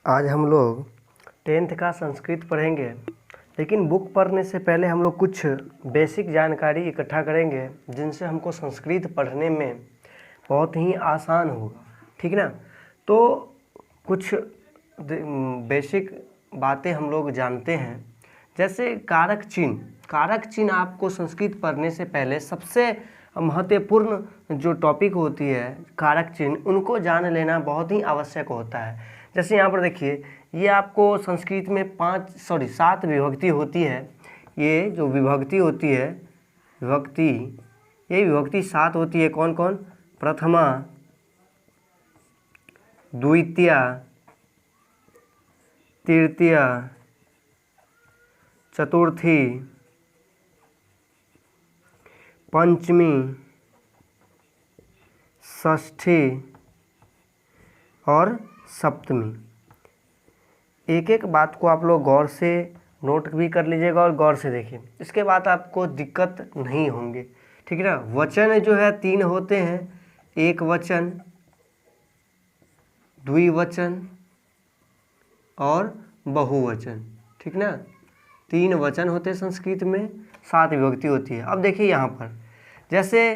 आज हम लोग 10th का संस्कृत पढ़ेंगे, लेकिन बुक पढ़ने से पहले हम लोग कुछ बेसिक जानकारी इकट्ठा करेंगे जिनसे हमको संस्कृत पढ़ने में बहुत ही आसान होगा। ठीक ना। तो कुछ बेसिक बातें हम लोग जानते हैं, जैसे कारक चिन्ह। कारक चिन्ह आपको संस्कृत पढ़ने से पहले सबसे महत्वपूर्ण जो टॉपिक होती है कारक चिन्ह, उनको जान लेना बहुत ही आवश्यक होता है। जैसे यहाँ पर देखिए, ये आपको संस्कृत में 7 विभक्ति होती है। ये जो विभक्ति होती है ये विभक्ति 7 होती है। कौन कौन? प्रथमा, द्वितीया, तृतीया, चतुर्थी, पंचमी, षष्ठी और सप्तमी। एक एक बात को आप लोग गौर से नोट भी कर लीजिएगा और गौर से देखिए, इसके बाद आपको दिक्कत नहीं होंगे। ठीक है ना। वचन जो है 3 होते हैं, एक वचन, द्विवचन और बहुवचन। ठीक ना। 3 वचन होते हैं संस्कृत में, 7 विभक्ति होती है। अब देखिए यहाँ पर, जैसे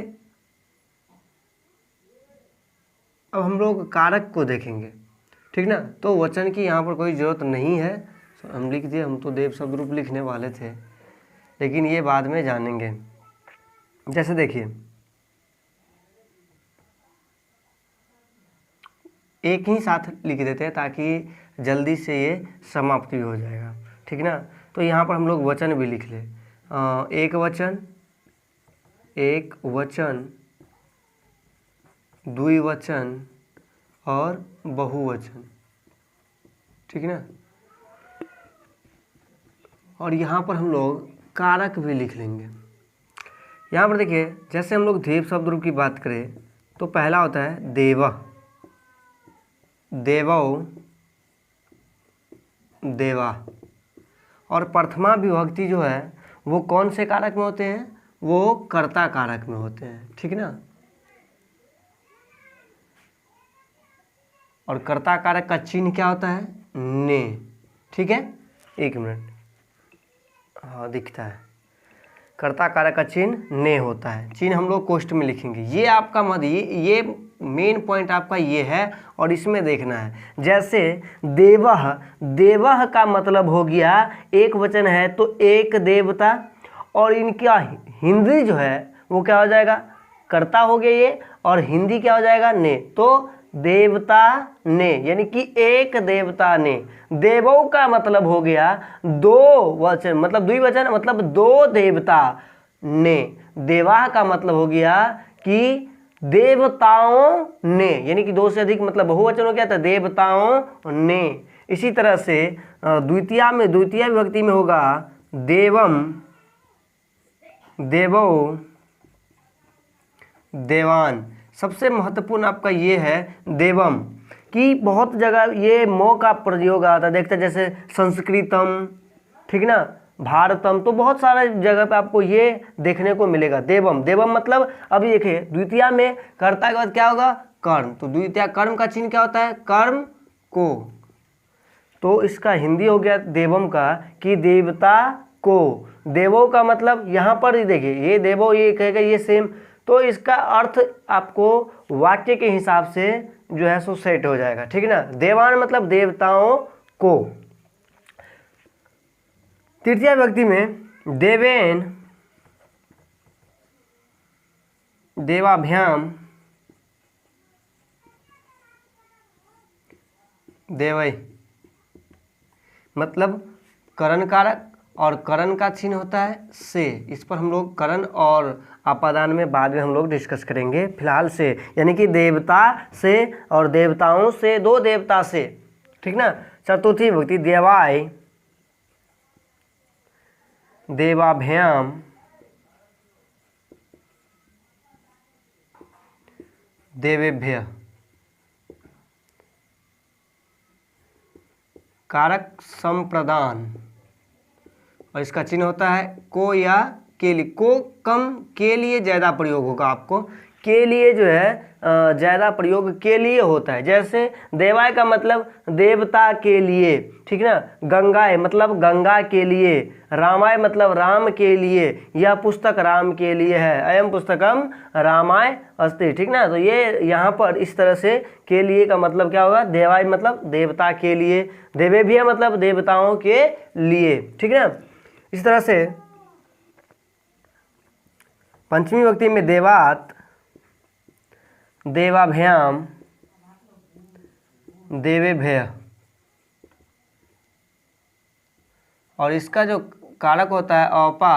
अब हम लोग कारक को देखेंगे। ठीक ना। तो वचन की यहाँ पर कोई ज़रूरत नहीं है, हम लिख दिए। हम तो देव शब्द रूप लिखने वाले थे, लेकिन ये बाद में जानेंगे। जैसे देखिए, एक ही साथ लिख देते हैं ताकि जल्दी से ये समाप्ति हो जाएगा। ठीक ना। तो यहाँ पर हम लोग वचन भी लिख ले। एक वचन, द्विवचन और बहुवचन। ठीक ना। और यहाँ पर हम लोग कारक भी लिख लेंगे। यहाँ पर देखिए, जैसे हम लोग देव शब्द रूप की बात करें तो पहला होता है देव, देवौ, देवा। और प्रथमा विभक्ति जो है वो कौन से कारक में होते हैं? वो कर्ता कारक में होते हैं। ठीक ना। और कर्ता कारक का चिन्ह क्या होता है? ने। ठीक है, एक मिनट। हाँ, दिखता है। कर्ता कारक का चिन्ह ने होता है। चिन्ह हम लोग कोष्ठ में लिखेंगे। ये आपका ये मेन पॉइंट आपका ये है, और इसमें देखना है। जैसे देवः, देवः का मतलब हो गया एक वचन है तो एक देवता, और इनका हिंदी जो है वो क्या हो जाएगा? कर्ता हो गया ये, और हिंदी क्या हो जाएगा? ने। तो देवता ने, यानी कि एक देवता ने। देवों का मतलब हो गया 2 वचन, मतलब द्विवचन, मतलब 2 देवता ने। देवा का मतलब हो गया कि देवताओं ने, यानी कि 2 से अधिक, मतलब बहुवचन हो गया था देवताओं ने। इसी तरह से द्वितीया विभक्ति में होगा देवम, देवो, देवान। सबसे महत्वपूर्ण आपका ये है देवम, कि बहुत जगह ये मो का प्रयोग आता है। देखते हैं जैसे संस्कृतम, ठीक ना, भारतम, तो बहुत सारे जगह पे आपको ये देखने को मिलेगा देवम। देवम मतलब, अभी देखिए द्वितीया में कर्ता के बाद क्या होगा? कर्म। तो द्वितीया कर्म का चिन्ह क्या होता है? कर्म को। तो इसका हिंदी हो गया देवम का कि देवता को। देवों का मतलब यहाँ पर ही देखिए, ये देवो, ये कहेगा ये सेम। तो इसका अर्थ आपको वाक्य के हिसाब से जो है सो सेट हो जाएगा। ठीक है ना। देवान मतलब देवताओं को। तृतीय विभक्ति में देवेन, देवाभ्याम, देवै, मतलब करण कारक, और करण का चिन्ह होता है से। इस पर हम लोग करण और अपादान में बाद में हम लोग डिस्कस करेंगे। फिलहाल से, यानी कि देवता से और देवताओं से, 2 देवता से। ठीक ना। चतुर्थी विभक्ति देवाय, देवाभ्याम, देवेभ्य। कारक संप्रदान, और इसका चिन्ह होता है को या के लिए। को कम, के लिए ज़्यादा प्रयोग होगा आपको, के लिए जो है ज़्यादा प्रयोग के लिए होता है। जैसे देवाय का मतलब देवता के लिए, ठीक ना। गंगाय मतलब गंगा के लिए, रामाय मतलब राम के लिए, यह पुस्तक राम के लिए है, अयम पुस्तकम रामाय अस्ति, ठीक ना। तो ये यहाँ पर इस तरह से के लिए का मतलब क्या होगा, देवाय मतलब देवता के लिए, देवे भी है मतलब देवताओं के लिए, ठीक ना। इस तरह से पंचमी विभक्ति में देवात, देवाभ्याम, देवेभ्य, और इसका जो कारक होता है औपा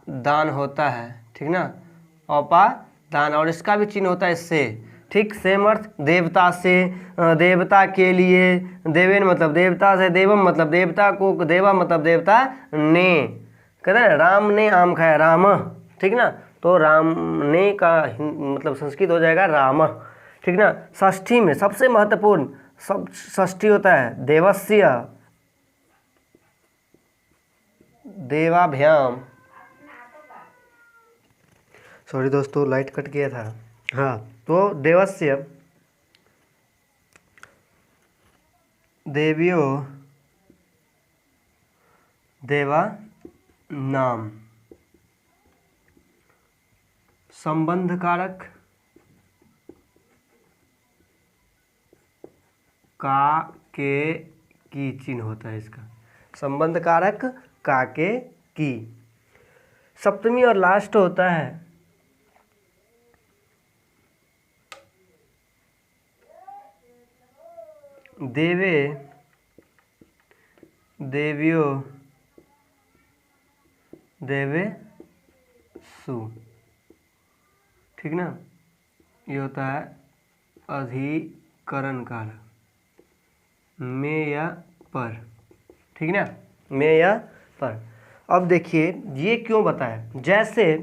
दान होता है, ठीक ना, औपा दान, और इसका भी चिन्ह होता है से, ठीक। सेम अर्थ, देवता से, देवता के लिए, देवेन मतलब देवता से, देवम मतलब देवता को, देवा मतलब देवता ने, कहते हैं राम ने आम खाया, राम, ठीक ना। तो राम ने का मतलब संस्कृत हो जाएगा राम, ठीक ना। षष्ठी में सबसे महत्वपूर्ण सब षष्ठी होता है देवस्य, देवाभ्याम, सॉरी दोस्तों लाइट कट गया था, हाँ। तो देवस्य, देव्यो, देवा नाम, संबंध कारक का के की चिन्ह होता है इसका, संबंध कारक का के की। सप्तमी और लास्ट होता है देवे, देव्यो, देवे सु, ठीक ना। ये होता है अधिकरण कारक, में या पर, ठीक ना, में या पर। अब देखिए ये क्यों बताया, जैसे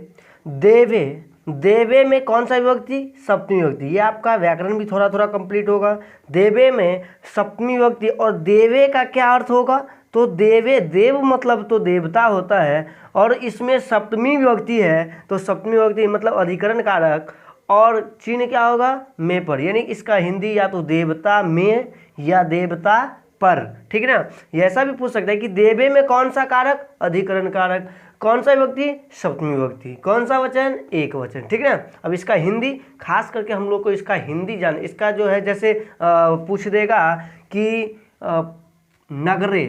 देवे, देवे में कौन सा विभक्ति, सप्तमी विभक्ति, ये आपका व्याकरण भी थोड़ा थोड़ा कंप्लीट होगा। देवे में सप्तमी विभक्ति, और देवे का क्या अर्थ होगा, तो देवे, देव मतलब तो देवता होता है, और इसमें सप्तमी विभक्ति है, तो सप्तमी विभक्ति मतलब अधिकरण कारक, और चिन्ह क्या होगा, में पर, यानी इसका हिंदी या तो देवता में या देवता पर, ठीक है ना। ये ऐसा भी पूछ सकता है कि देवे में कौन सा कारक, अधिकरण कारक, कौन सा विभक्ति, सप्तमी विभक्ति, कौन सा वचन, एक वचन, ठीक है ना। अब इसका हिंदी खास करके हम लोग को इसका हिंदी जान, इसका जो है जैसे पूछ देगा कि नगरे,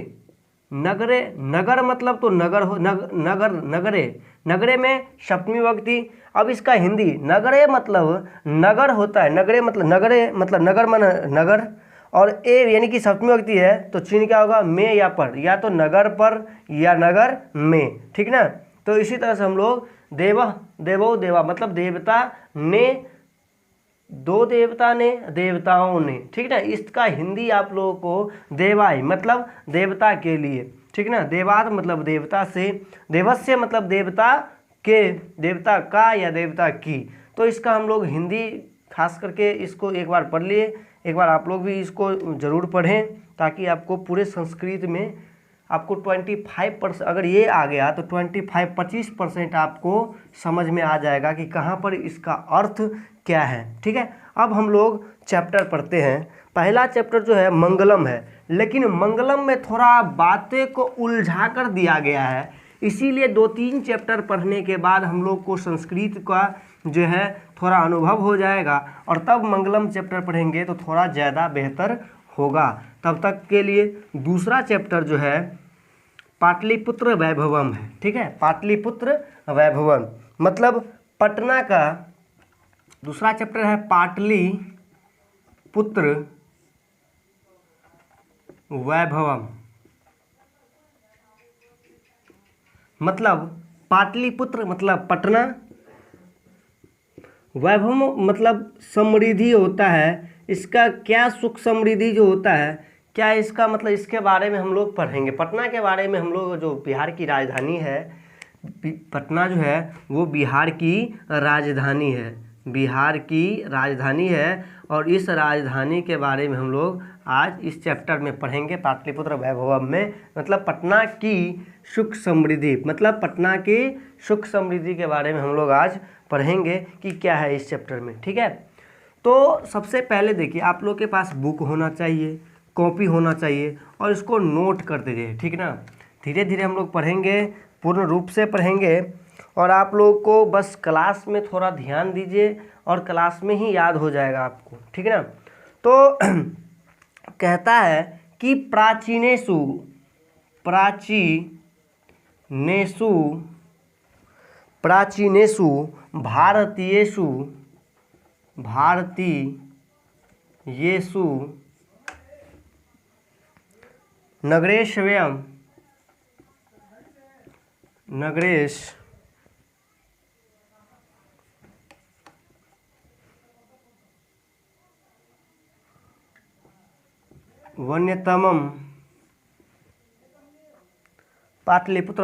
नगरे, नगर मतलब तो नगर हो, नगर, नगरे, नगरे में सप्तमी विभक्ति। अब इसका हिंदी, नगरे मतलब नगर होता है, नगरे मतलब नगरे मतलब नगर मन नगर, और ए यानी कि सप्तमी विभक्ति है, तो चिन्ह क्या होगा, में या पर, या तो नगर पर या नगर में, ठीक ना। तो इसी तरह से हम लोग देव, देवो, देवा मतलब देवता ने, दो देवता ने, देवताओं ने, ठीक ना। इसका हिंदी आप लोगों को देवाय मतलब देवता के लिए, ठीक ना। देवात मतलब देवता से, देवस्य मतलब देवता के, देवता का या देवता की। तो इसका हम लोग हिंदी खास करके इसको एक बार पढ़ लिए, एक बार आप लोग भी इसको ज़रूर पढ़ें, ताकि आपको पूरे संस्कृत में आपको 25%, अगर ये आ गया तो 25% आपको समझ में आ जाएगा कि कहाँ पर इसका अर्थ क्या है, ठीक है। अब हम लोग चैप्टर पढ़ते हैं। पहला चैप्टर जो है मंगलम है, लेकिन मंगलम में थोड़ा बातें को उलझा कर दिया गया है, इसीलिए 2-3 चैप्टर पढ़ने के बाद हम लोग को संस्कृत का जो है थोड़ा अनुभव हो जाएगा, और तब मंगलम चैप्टर पढ़ेंगे तो थोड़ा ज़्यादा बेहतर होगा। तब तक के लिए दूसरा चैप्टर जो है पाटलिपुत्र वैभवम है, ठीक है। पाटलिपुत्र वैभवम मतलब पटना का, दूसरा चैप्टर है पाटलिपुत्र वैभवम, मतलब पाटलिपुत्र मतलब पटना, वैभव मतलब समृद्धि होता है। इसका क्या सुख समृद्धि जो होता है, क्या इसका मतलब, इसके बारे में हम लोग पढ़ेंगे। पटना के बारे में हम लोग, जो बिहार की राजधानी है, पटना जो है वो बिहार की राजधानी है, बिहार की राजधानी है, और इस राजधानी के बारे में हम लोग आज इस चैप्टर में पढ़ेंगे, पाटलिपुत्र वैभवम में। मतलब पटना की सुख समृद्धि, मतलब पटना की सुख समृद्धि के बारे में हम लोग आज पढ़ेंगे कि क्या है इस चैप्टर में, ठीक है। तो सबसे पहले देखिए, आप लोग के पास बुक होना चाहिए, कॉपी होना चाहिए और इसको नोट करते जाइए, ठीक ना। धीरे धीरे हम लोग पढ़ेंगे, पूर्ण रूप से पढ़ेंगे और आप लोग को बस क्लास में थोड़ा ध्यान दीजिए और क्लास में ही याद हो जाएगा आपको, ठीक है ना। तो कहता है कि प्राचीनेषु भारतीयेषु नगरेष्वयं वन्यतमं पाटलिपुत्र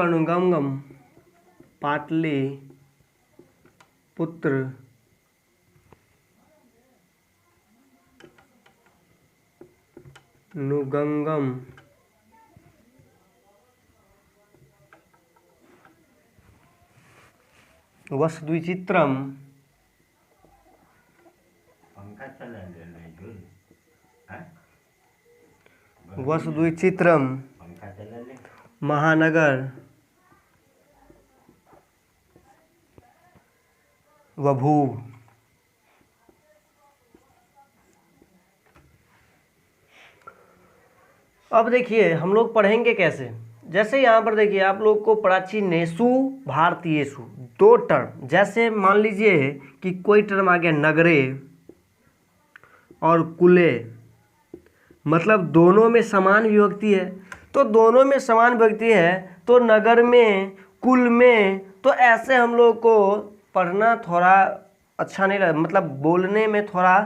नुगंगम वसुद्विचित्रम महानगर बभूव। अब देखिए हम लोग पढ़ेंगे कैसे। जैसे यहाँ पर देखिए आप लोग को प्राचीनेषु भारतीयेषु दो टर्म, जैसे मान लीजिए कि कोई टर्म आ गया नगरे और कुले, मतलब दोनों में समान विभक्ति है। तो दोनों में समान विभक्ति है तो नगर में, कुल में, तो ऐसे हम लोग को पढ़ना थोड़ा अच्छा नहीं लगता, मतलब बोलने में थोड़ा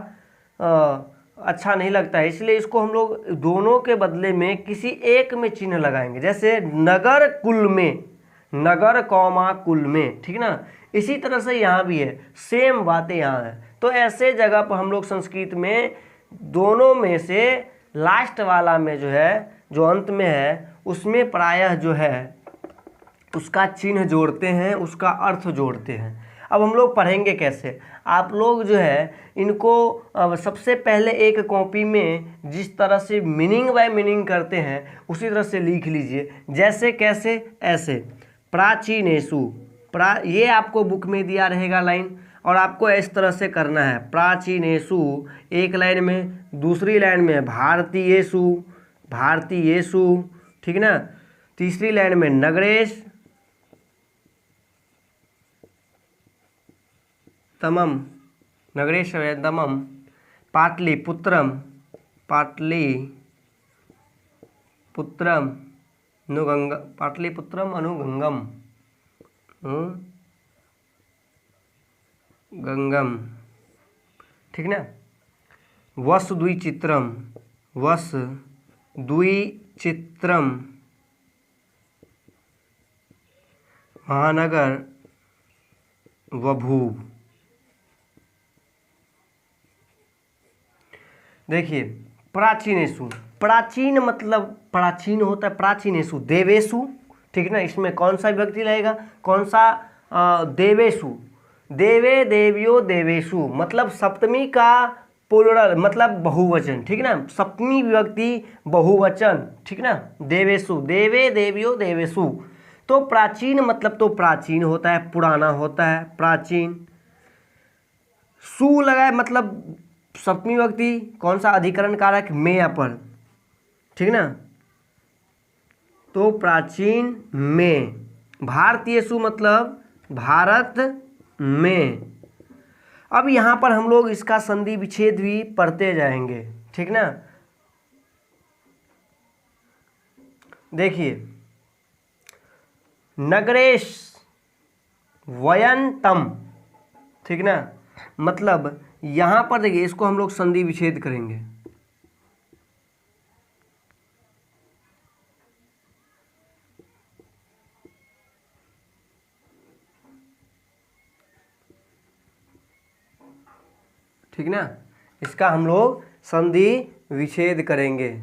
अच्छा नहीं लगता है। इसलिए इसको हम लोग दोनों के बदले में किसी एक में चिन्ह लगाएंगे, जैसे नगर कुल में, नगर कौमा कुल में, ठीक ना। इसी तरह से यहाँ भी है, सेम बातें यहाँ है। तो ऐसे जगह पर हम लोग संस्कृत में दोनों में से लास्ट वाला में जो है, जो अंत में है, उसमें प्रायः जो है उसका चिन्ह जोड़ते हैं, उसका अर्थ जोड़ते हैं। अब हम लोग पढ़ेंगे कैसे। आप लोग जो है इनको सबसे पहले एक कॉपी में जिस तरह से मीनिंग बाय मीनिंग करते हैं उसी तरह से लिख लीजिए। जैसे कैसे, ऐसे प्राचीनेषु, ये आपको बुक में दिया रहेगा लाइन और आपको इस तरह से करना है। प्राचीनेषु एक लाइन में, दूसरी लाइन में भारतीयेषु, ठीक ना। तीसरी लाइन में नगरेश तमम, नगरेशवेदमम, पाटलिपुत्रम अनुगंगम गंगम, ठीक ना। वसुद्विचित्रम महानगर बभूव। देखिए प्राचीनेषु, प्राचीन मतलब प्राचीन होता है, प्राचीनेषु देवेषु, ठीक ना। इसमें कौन सा विभक्ति लगेगा, कौन सा, देवेषु, देवे देवियो देवेषु, मतलब सप्तमी का प्लुरल, मतलब बहुवचन, ठीक ना। सप्तमी विभक्ति बहुवचन, ठीक ना। देवेषु, देवे देवियो देवेषु। तो प्राचीन मतलब तो प्राचीन होता है, पुराना होता है, प्राचीन। सु लगा है मतलब सप्तमी विभक्ति, कौन सा, अधिकरण कारक में अपर, ठीक ना। तो प्राचीन में। भारतीयेषु मतलब भारत में। अब यहाँ पर हम लोग इसका संधि विच्छेद भी पढ़ते जाएंगे, ठीक ना। देखिए नगरेश वयंतम, ठीक ना, मतलब यहाँ पर देखिए इसको हम लोग संधि विच्छेद करेंगे। ठीक ना, इसका हम लोग संधि विच्छेद करेंगे।